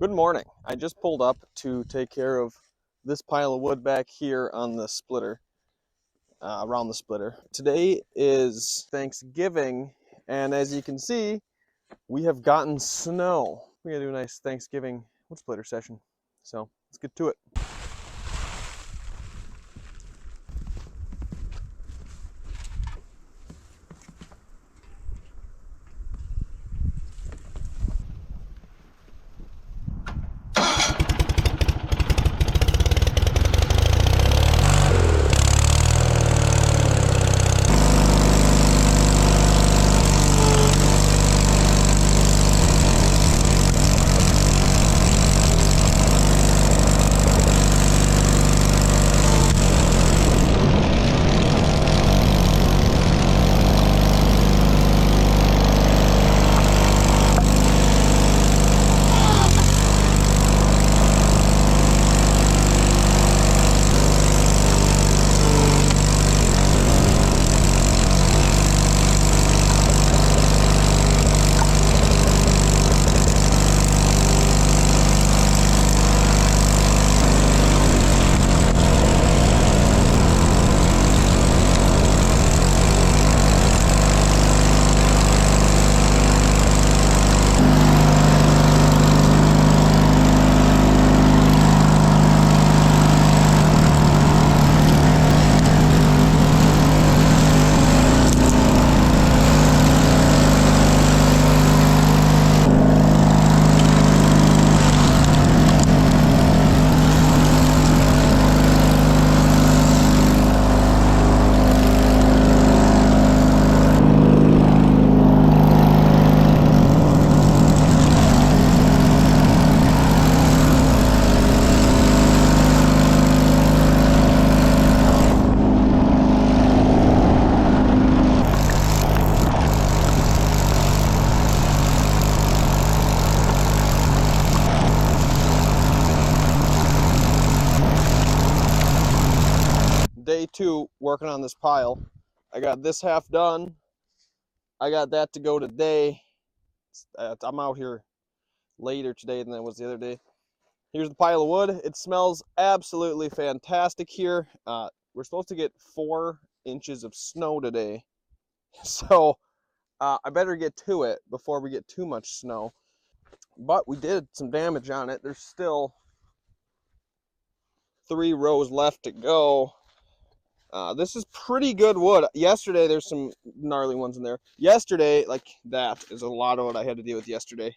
Good morning. I just pulled up to take care of this pile of wood back here on the splitter, around the splitter. Today is Thanksgiving, and as you can see, we have gotten snow. We're gonna do a nice Thanksgiving wood splitter session. So let's get to it. Day two, working on this pile. I got this half done. I got that to go today. I'm out here later today than I was the other day. Here's the pile of wood. It smells absolutely fantastic here. We're supposed to get 4 inches of snow today. So I better get to it before we get too much snow. But we did some damage on it. There's still 3 rows left to go. This is pretty good wood. Yesterday, there's some gnarly ones in there. Yesterday, like that is a lot of what I had to deal with yesterday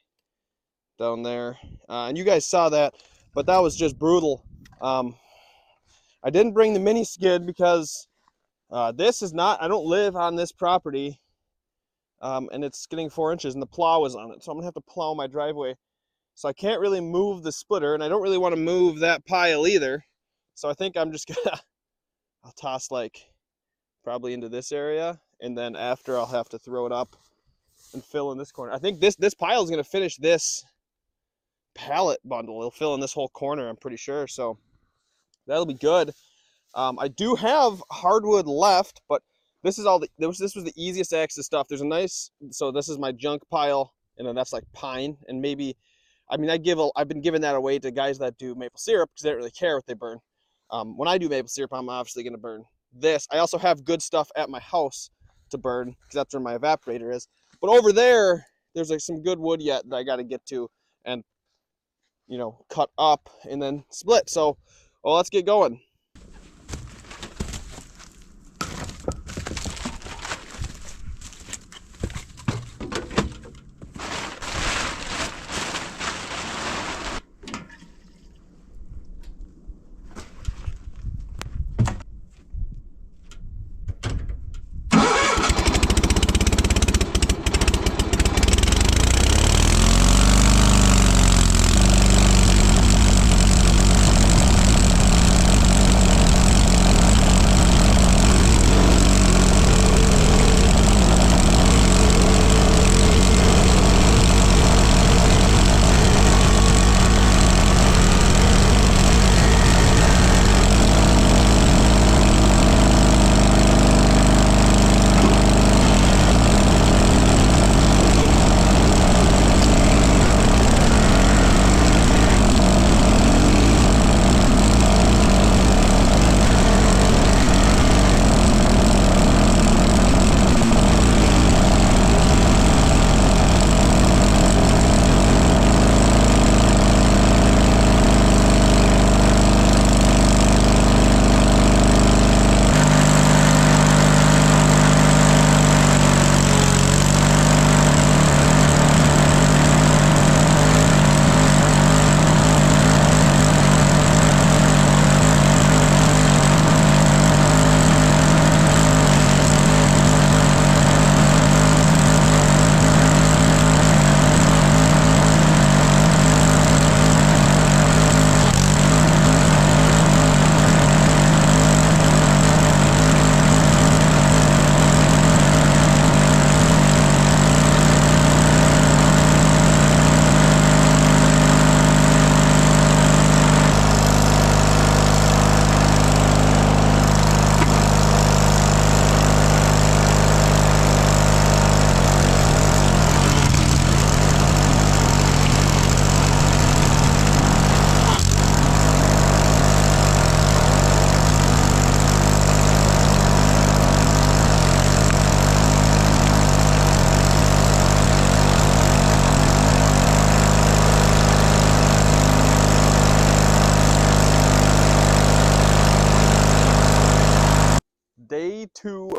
down there. And you guys saw that, but that was just brutal. I didn't bring the mini skid because this is not, I don't live on this property, and it's getting 4 inches and the plow is on it. So I'm gonna have to plow my driveway. So I can't really move the splitter, and I don't really want to move that pile either. So I think I'm just gonna, I'll toss like probably into this area, and then after I'll have to throw it up and fill in this corner. I think this pile is gonna finish this pallet bundle. It'll fill in this whole corner, I'm pretty sure. So that'll be good. I do have hardwood left, but this is all this was the easiest access stuff. There's a nice, so this is my junk pile, and then that's like pine, and maybe, I mean, I've been giving that away to guys that do maple syrup because they don't really care what they burn. When I do maple syrup, I'm obviously going to burn this. I also have good stuff at my house to burn because that's where my evaporator is. But over there, there's like some good wood yet that I got to get to and, you know, cut up and then split. So, well, let's get going.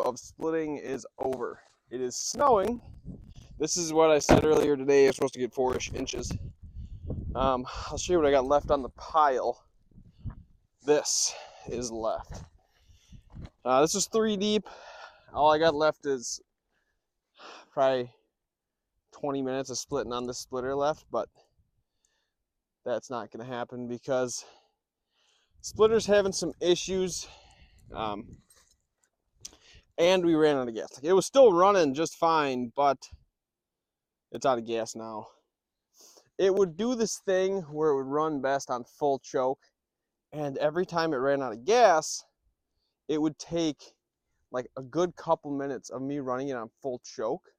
of splitting is over. It is snowing. This is what I said earlier today. It's supposed to get 4-ish inches. I'll show you what I got left on the pile. This is left. This is 3 deep. All I got left is probably 20 minutes of splitting on this splitter left, but that's not going to happen because splitter's having some issues. And we ran out of gas. It was still running just fine, but it's out of gas now. It would do this thing where it would run best on full choke, and every time it ran out of gas, it would take like a good couple minutes of me running it on full choke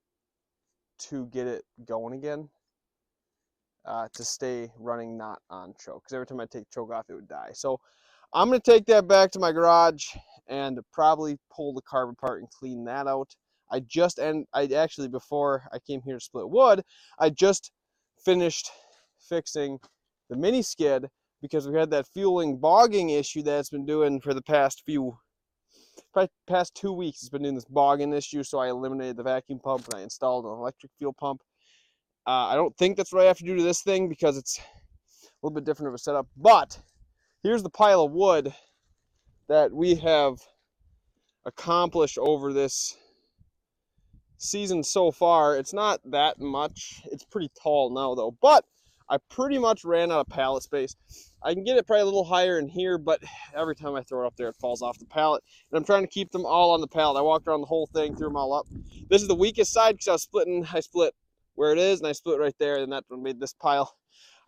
to get it going again, to stay running not on choke, because every time I take choke off, it would die. So I'm going to take that back to my garage and probably pull the carb apart and clean that out. I actually, before I came here to split wood, I just finished fixing the mini skid because we had that fueling bogging issue that it's been doing for the past 2 weeks. It's been doing this bogging issue, so I eliminated the vacuum pump and I installed an electric fuel pump. I don't think that's what I have to do to this thing because it's a little bit different of a setup, but here's the pile of wood that we have accomplished over this season so far. It's not that much. It's pretty tall now though, but I pretty much ran out of pallet space. I can get it probably a little higher in here, but every time I throw it up there, it falls off the pallet. And I'm trying to keep them all on the pallet. I walked around the whole thing, threw them all up. This is the weakest side because I split where it is, and I split right there, and that's what made this pile.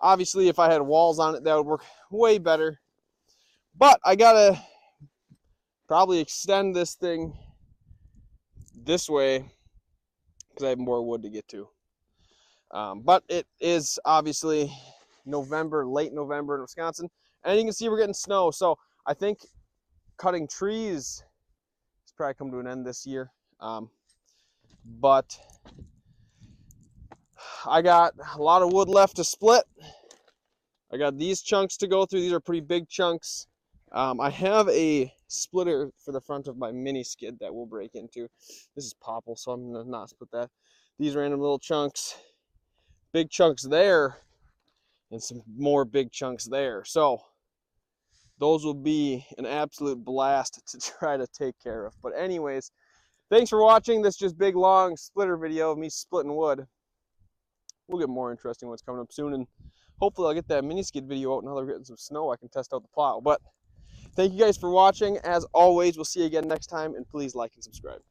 Obviously, if I had walls on it, that would work way better. But I gotta probably extend this thing this way because I have more wood to get to. But it is obviously November, late November in Wisconsin, and you can see we're getting snow. So I think cutting trees has probably come to an end this year. But I got a lot of wood left to split. I got these chunks to go through. These are pretty big chunks. I have a splitter for the front of my mini skid that we'll break into. This is popple, so I'm gonna not split that. These random little chunks, big chunks there, and some more big chunks there. So those will be an absolute blast to try to take care of. But anyways, thanks for watching this just big long splitter video of me splitting wood. We'll get more interesting ones coming up soon, and hopefully I'll get that mini skid video out now that we're getting some snow. I can test out the plow. But thank you guys for watching. As always, we'll see you again next time, and please like and subscribe.